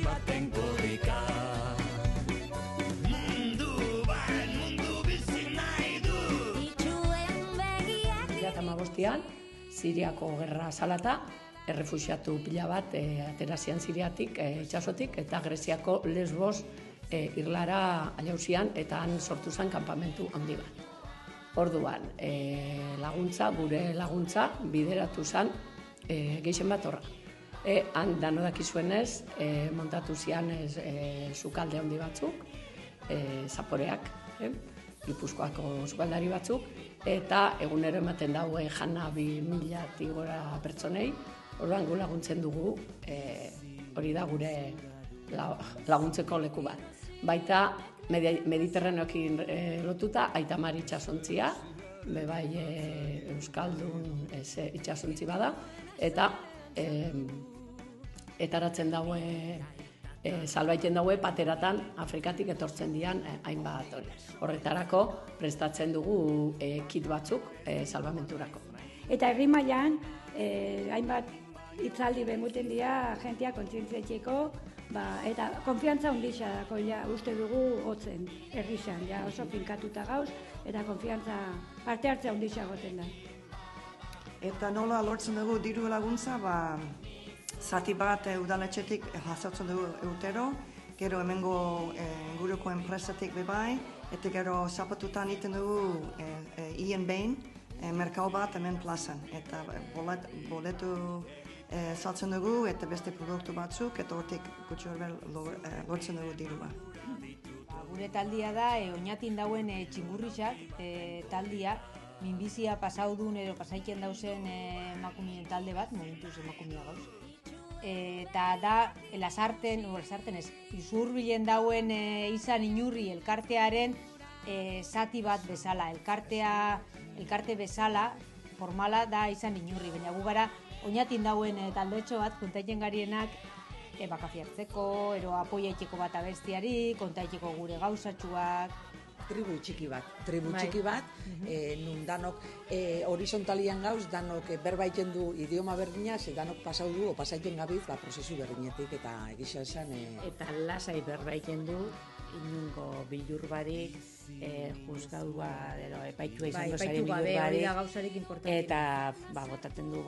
baten korrika. Mundu bizi nahi du. Itxuen begiak 2015an, Siriako gerra salata, errefuxiatu pila bat aterazian Siriatik, itxasotik, eta Greziako Lesbos irlara jauzian, eta han sortu zen kanpamentu handi bat. Orduan, gure laguntza bideratu zen gehien bat horra. Han dano dakizuenez, montatu zian sukalde handi batzuk, zaporeak, Gipuzkoako sukaldari batzuk, eta egunero ematen daue jana 2000 gora pertsonei, orduan gu laguntzen dugu, hori da gure laguntzeko leku bat. Baita Mediterraneoekin lotuta, Aita Mari itsasontzia, bebai Euskaldun itsasontzi bada, eta etaratzen daue, salbaiten daue pateratan Afrikatik etortzen dian hainbat hori. Horretarako prestatzen dugu kit batzuk salbamenturako. Eta herri mailan hainbat hitzaldi bemuten dira jentea kontzientziatzeko, eta konfiantza handia dako ja uste dugu hotzen herrian, ja oso finkatuta gauz eta konfiantza parte hartzea handia egoten da. Eta nola lortzen dugu diru laguntza, zati bat udaletxetik jasotzen dugu urtero, gero hemengo inguruko enpresatik bebai, eta gero zapatutan iten dugu ien behin, merkau bat hemen plazan, eta boletu saltzen dugu eta beste produktu batzuk, eta hortik gutxi horbel lortzen dugu dirua. Gure taldia da, oinatin dauen txingurrisak taldia, minbizia pasaudun edo pasaiken dauzen emakumeen talde bat, momentuz emakumea gauz. Eta da, lasarten ez, izurbilen dauen izan inurri elkartearen zati bat bezala. Elkarte bezala, formala da izan inurri, baina gu gara oinatin dauen taldetxo bat, kontaiten garienak bakafiartzeko, ero apoiaiteko bat abestiari, kontaiteko gure gauzatxuak. Tribu txiki bat, nun danok horizontalian gauz, danok berbaiten du idioma berdina, ze danok pasau du, pasaiten gabiz, prozesu berdinetik, eta egisa esan... Eta lasai berbaiten du, inungo bilur barik, juzgadua, epaitua izango zaren bilur barik, eta botaten du,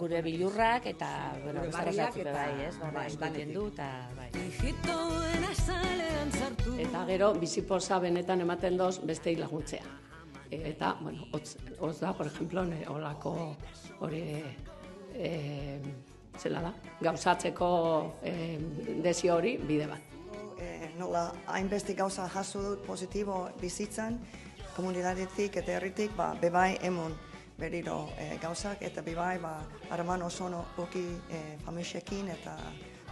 gure bilurrak, eta bastarazatzuk bai, eskuiten du, eta bai. Eta gero, bizipoza benetan ematen doz beste laguntzea. Eta, hotz da, por ejemplo, holako hori, zela da, gauzatzeko desio hori bide bat. Nola, hainbeste gauza jaso dut positibo bizitzan, komunidadetik eta herritik, bebai emon berriro gauzak, eta bebai harreman oso oki familiekin eta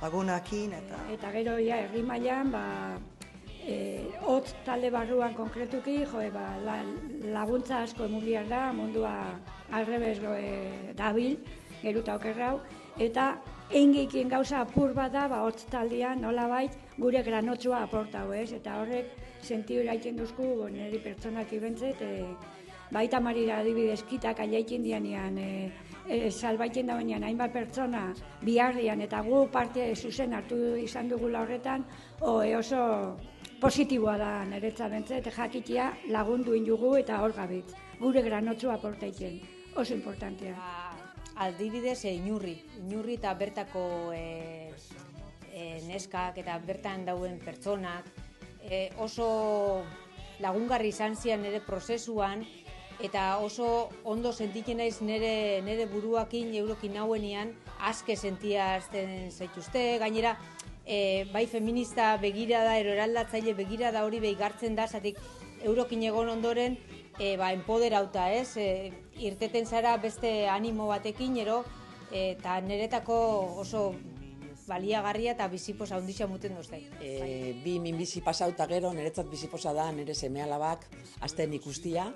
lagunakin. Eta gero, herri mailan, hotz talde barruan konkretuki, laguntza asko emuliar da, mundua alrebez dabil, geruta okerrau, eta engeikin gauza apur bat da, hotz taldean nolabait gure granotzua aportau, eta horrek sentiu eraiten duzku niri pertsonak ibentzet, baita marira adibidez kitak aiaikin dianean, salbaiten dauenean hainbat pertsona biharrian, eta gu parte zuzen hartu izan dugula horretan, oso positiboa da niretzat bentzet, jakitia lagundu indugu eta hor gabitz. Gure granotzua aportaiten, oso importantea. Adibidez, inurri eta bertako neskak eta bertan dauen pertsonak oso lagungarri izan zian nire prozesuan, eta oso ondo sentitzen naiz nire buruakin eurokin nauenean, aske sentiazten zaituzte, gainera bai feminista begirada, eraldatzaile begirada hori behigartzen da, zatik eurokin egon ondoren empoderauta, irteten zara beste animo batekin, eta niretako oso baliagarria eta biziposa handia muten duzte. Bi minbizi pasauta gero, niretzat biziposa da, nire seme-alabak azten ikustia,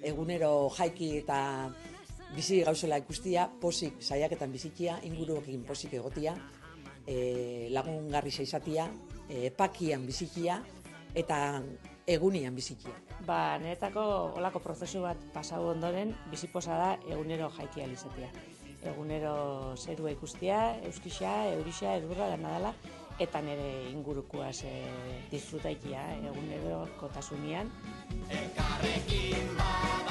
egunero jaiki eta bizi gauzela ikustia, posik saiaketan bizitia, inguruekin posik egotia, lagungarri izatia, pakian bizitia eta egunian bizitia. Niretako olako prozesu bat pasau ondoren, biziposa da egunero jaikia izatea. egunero zerua ikustia, euskixa, eurixa, edurra, dana dela, eta nire ingurukoaz disfrutaikia egunero kotasunian. Elkarrekin bat